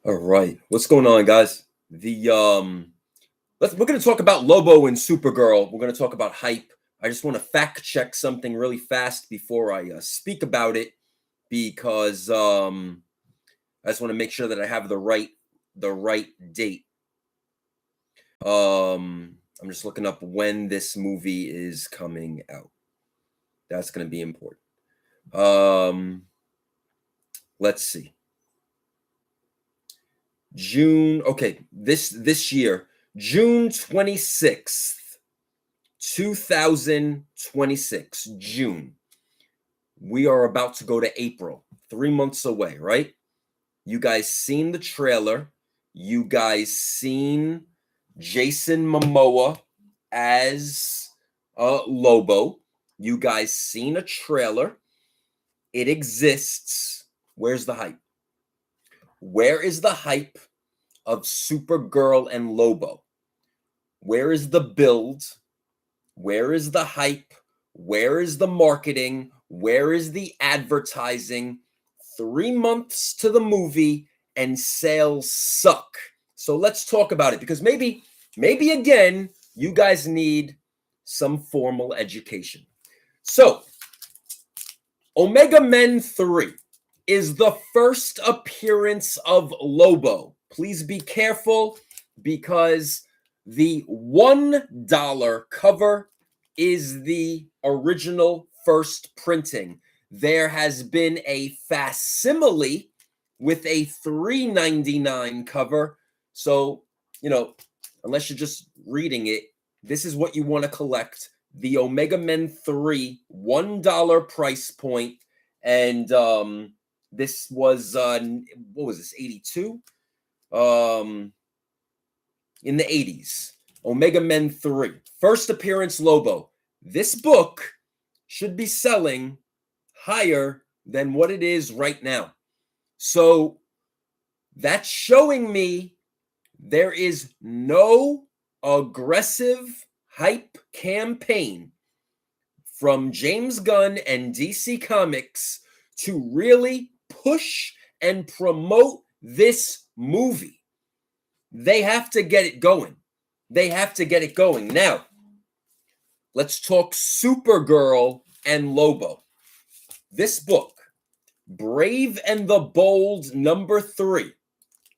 All right, what's going on, guys? We're going to talk about Lobo and Supergirl. We're going to talk about hype. I just want to fact check something really fast before I speak about it, because I just want to make sure that I have the right date. I'm just looking up when this movie is coming out. That's going to be important. Let's see. June. Okay, this year, June 26th, 2026. June. We are about to go to April. 3 months away, right? You guys seen the trailer. You guys seen Jason Momoa as Lobo. You guys seen a trailer. It exists. Where's the hype? Where is the hype of Supergirl and Lobo? Where is the build? Where is the hype? Where is the marketing? Where is the advertising? 3 months to the movie and sales suck. So let's talk about it, because maybe again, you guys need some formal education. So, Omega Men 3 is the first appearance of Lobo. Please be careful, because the $1 cover is the original first printing. There has been a facsimile with a $3.99 cover. So, unless you're just reading it, this is what you want to collect. The Omega Men 3 $1 price point. And this was what was this, 82? In the 80s. Omega Men 3. First appearance Lobo. This book should be selling higher than what it is right now. So that's showing me there is no aggressive hype campaign from James Gunn and DC Comics to really push and promote this movie. They have to get it going. Now, let's talk Supergirl and Lobo. This book, Brave and the Bold #3.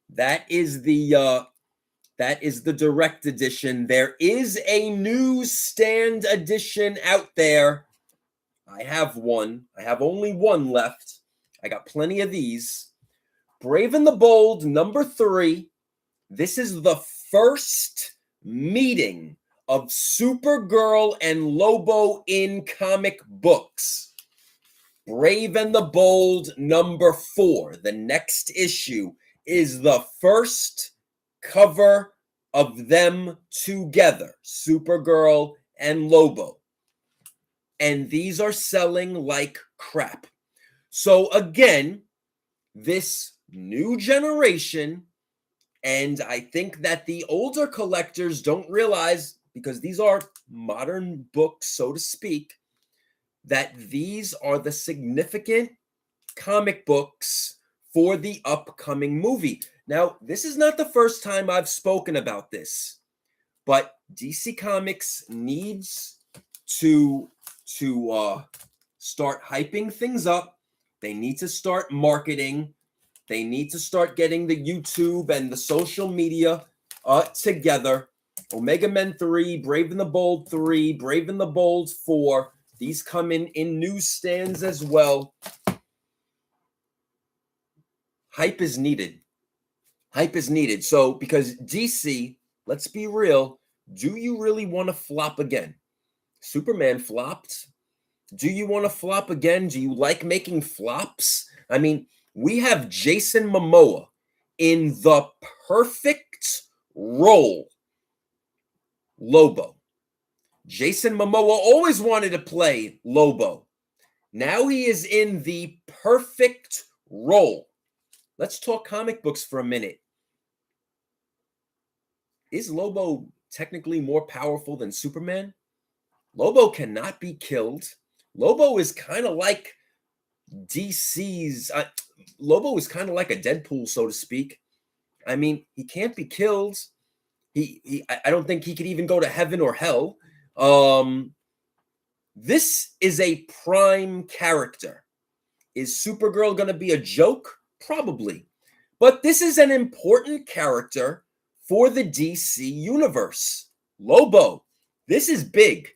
That is the direct edition. There is a newsstand edition out there. I have one. I have only one left. I got plenty of these. Brave and the Bold #3. This is the first meeting of Supergirl and Lobo in comic books. Brave and the Bold #4. The next issue is the first cover of them together, Supergirl and Lobo. And these are selling like crap. So again, this new generation, and I think that the older collectors don't realize, because these are modern books, so to speak, that these are the significant comic books for the upcoming movie. Now, this is not the first time I've spoken about this, but DC Comics needs to start hyping things up. They need to start marketing. They need to start getting the YouTube and the social media together. Omega Men 3, Brave and the Bold 3, Brave and the Bold 4. These come in newsstands as well. Hype is needed. So, because DC, let's be real, do you really want to flop again? Superman flopped. Do you want to flop again? Do you like making flops? I mean, we have Jason Momoa in the perfect role, Lobo. Jason Momoa always wanted to play Lobo. Now he is in the perfect role. Let's talk comic books for a minute. Is Lobo technically more powerful than Superman? Lobo cannot be killed. Lobo is kind of like DC's Lobo is kind of like a Deadpool, so to speak. I mean, he can't be killed. I don't think he could even go to heaven or hell. This is a prime character. Is Supergirl going to be a joke? Probably. But this is an important character for the DC universe. Lobo, this is big.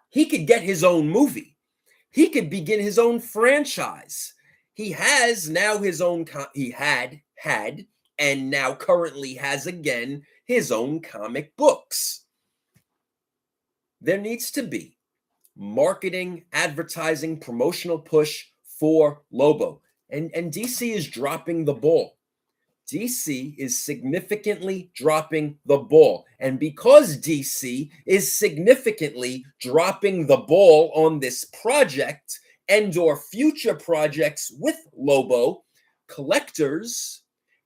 He could get his own movie. He could begin his own franchise. He has now his own, he had, and now currently has again his own comic books. There needs to be marketing, advertising, promotional push for Lobo. And DC is dropping the ball. DC is significantly dropping the ball. And because DC is significantly dropping the ball on this project and or future projects with Lobo, collectors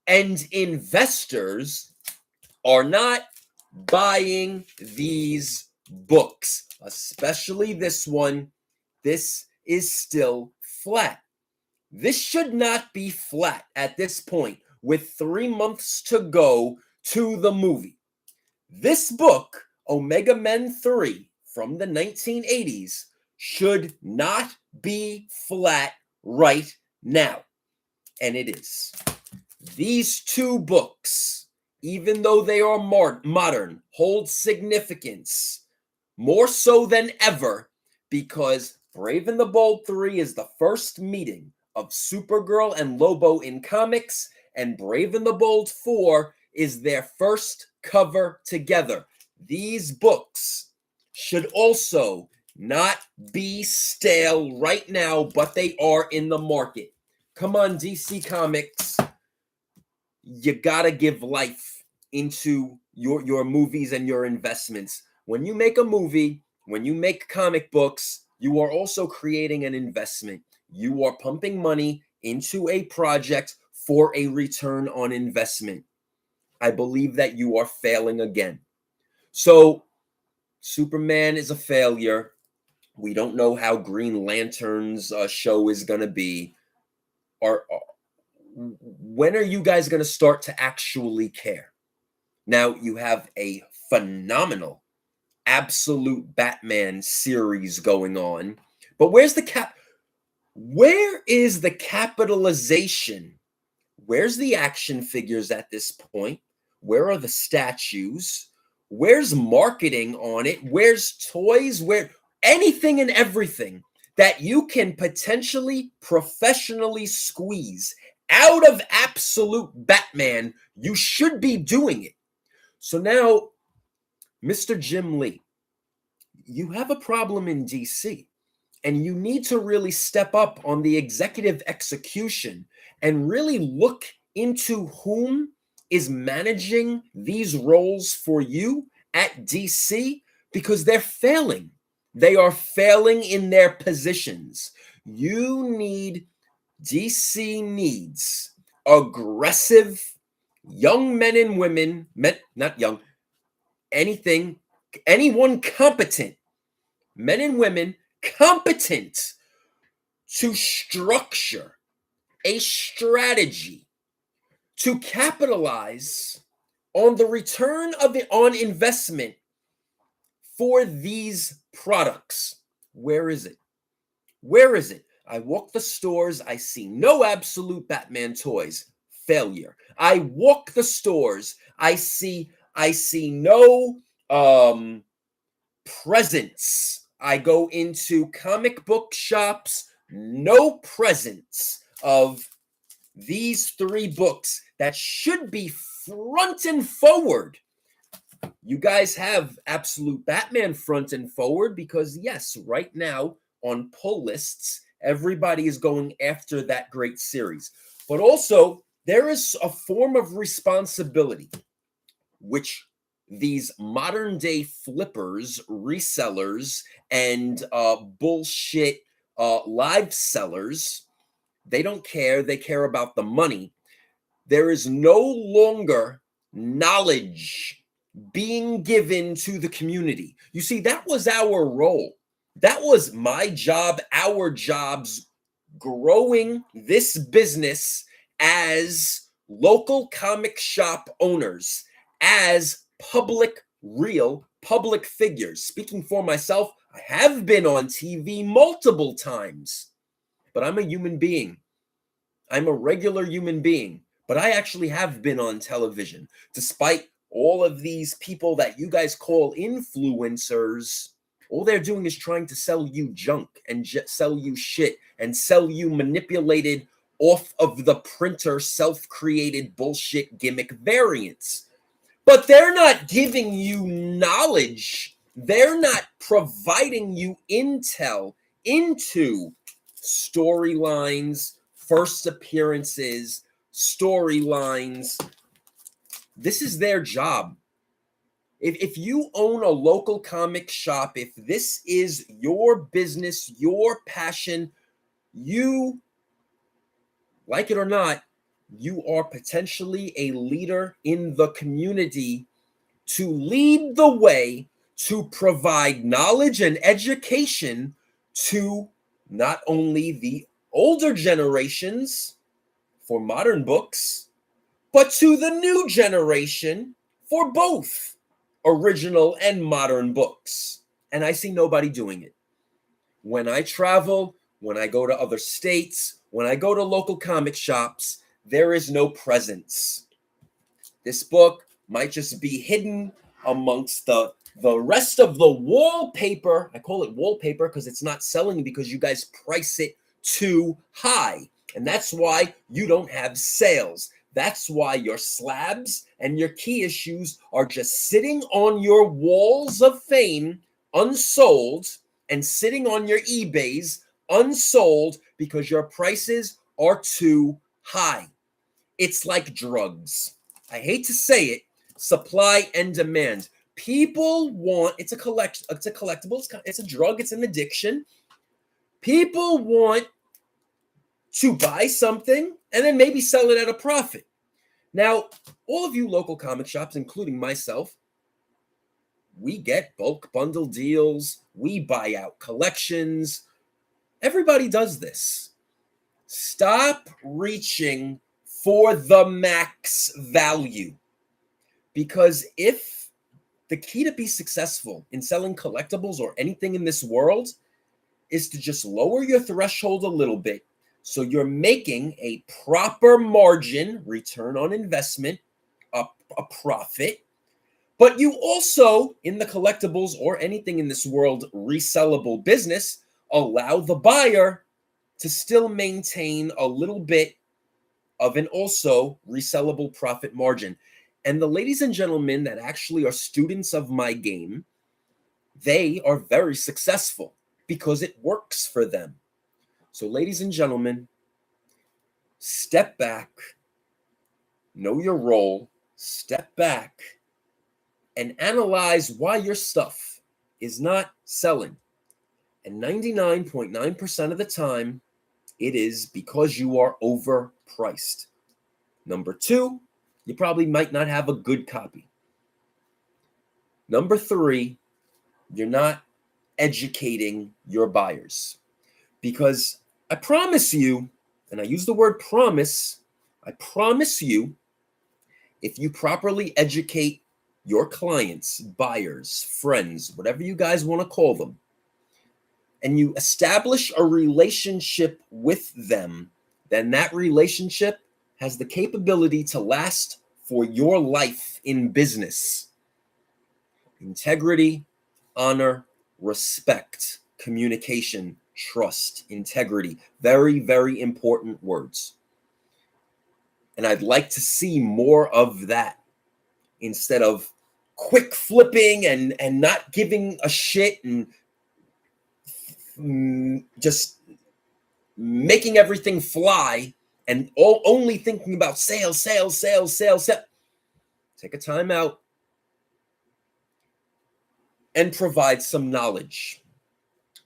and investors are not buying these books, especially this one. This is still flat. This should not be flat at this point with 3 months to go to the movie. This book, Omega Men 3 from the 1980s, should not be flat right now. And it is. These two books, even though they are modern, hold significance more so than ever because Brave and the Bold 3 is the first meeting of Supergirl and Lobo in comics, and Brave and the Bold 4 is their first cover together. These books should also not be stale right now, but they are in the market. Come on, DC Comics. You gotta give life into your movies and your investments. When you make a movie, when you make comic books, you are also creating an investment. You are pumping money into a project for a return on investment. I believe that you are failing again. So, Superman is a failure. We don't know how Green Lantern's show is going to be. When are you guys going to start to actually care? Now, you have a phenomenal absolute Batman series going on, but where is the capitalization? Where's the action figures at this point? Where are the statues? Where's marketing on it? Where's toys? Where anything and everything that you can potentially professionally squeeze out of absolute Batman, you should be doing it. So now, Mr. Jim Lee, you have a problem in DC, and you need to really step up on the executive execution and really look into whom is managing these roles for you at DC, because they're failing. They are failing in their positions. DC needs aggressive young men and women, not young, anyone competent, men and women competent to structure a strategy to capitalize on the return on investment for these products. Where is it? Where is it? I walk the stores, I see no absolute Batman toys. Failure. I walk the stores, I see no presents. I go into comic book shops, no presents of these 3 books that should be front and forward. You guys have absolute Batman front and forward because, yes, right now on pull lists, everybody is going after that great series. But also, there is a form of responsibility which these modern day flippers, resellers, and bullshit live sellers, they don't care. They care about the money. There is no longer knowledge being given to the community. You see, that was our role. That was my job, our jobs growing this business as local comic shop owners, as real public figures. Speaking for myself, I have been on TV multiple times, but I'm a human being. I'm a regular human being, but I actually have been on television, despite all of these people that you guys call influencers. All they're doing is trying to sell you junk and sell you shit and sell you manipulated off of the printer self-created bullshit gimmick variants. But they're not giving you knowledge. They're not providing you intel into storylines, first appearances, storylines. This is their job. If you own a local comic shop, if this is your business, your passion, you, like it or not, you are potentially a leader in the community to lead the way, to provide knowledge and education to not only the older generations for modern books, but to the new generation for both original and modern books. And I see nobody doing it. When I travel, when I go to other states, when I go to local comic shops, there is no presence. This book might just be hidden amongst the rest of the wallpaper. I call it wallpaper because it's not selling because you guys price it too high. And that's why you don't have sales. That's why your slabs and your key issues are just sitting on your walls of fame, unsold, and sitting on your eBays, unsold, because your prices are too high. It's like drugs. I hate to say it, supply and demand. People want, it's a collectible, it's a drug, it's an addiction. People want to buy something and then maybe sell it at a profit. Now, all of you local comic shops, including myself, we get bulk bundle deals, we buy out collections. Everybody does this. Stop reaching for the max value. Because if the key to be successful in selling collectibles or anything in this world is to just lower your threshold a little bit, so you're making a proper margin, return on investment, a profit, but you also, in the collectibles or anything in this world, resellable business, allow the buyer to still maintain a little bit of an also resellable profit margin. And the ladies and gentlemen that actually are students of my game, they are very successful because it works for them. So ladies and gentlemen, step back, know your role, step back, and analyze why your stuff is not selling. And 99.9% of the time, it is because you are overpriced. Number two, you probably might not have a good copy. Number three, you're not educating your buyers. Because I promise you, and I use the word promise, I promise you, if you properly educate your clients, buyers, friends, whatever you guys want to call them, and you establish a relationship with them, then that relationship has the capability to last for your life in business. Integrity, honor, respect, communication, trust, integrity. Very, very important words. And I'd like to see more of that instead of quick flipping and not giving a shit and just making everything fly and only thinking about sales. Take a time out and provide some knowledge.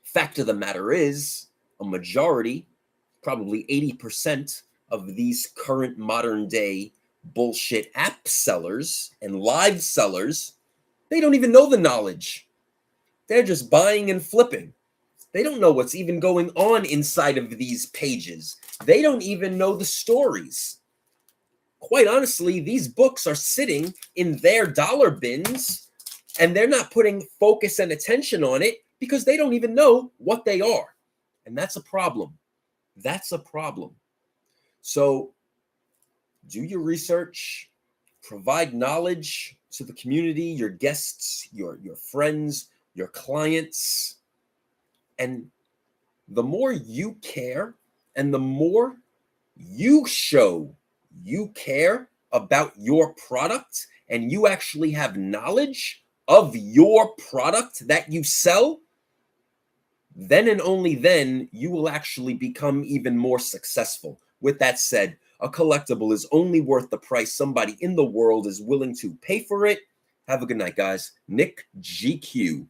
Fact of the matter is, a majority, probably 80% of these current modern day bullshit app sellers and live sellers, they don't even know the knowledge. They're just buying and flipping. They don't know what's even going on inside of these pages. They don't even know the stories. Quite honestly, these books are sitting in their dollar bins and they're not putting focus and attention on it because they don't even know what they are. And that's a problem. That's a problem. So do your research, provide knowledge to the community, your guests, your friends, your clients. And the more you care and the more you show you care about your product and you actually have knowledge of your product that you sell, then and only then you will actually become even more successful. With that said, a collectible is only worth the price somebody in the world is willing to pay for it. Have a good night, guys. NickGQ.com.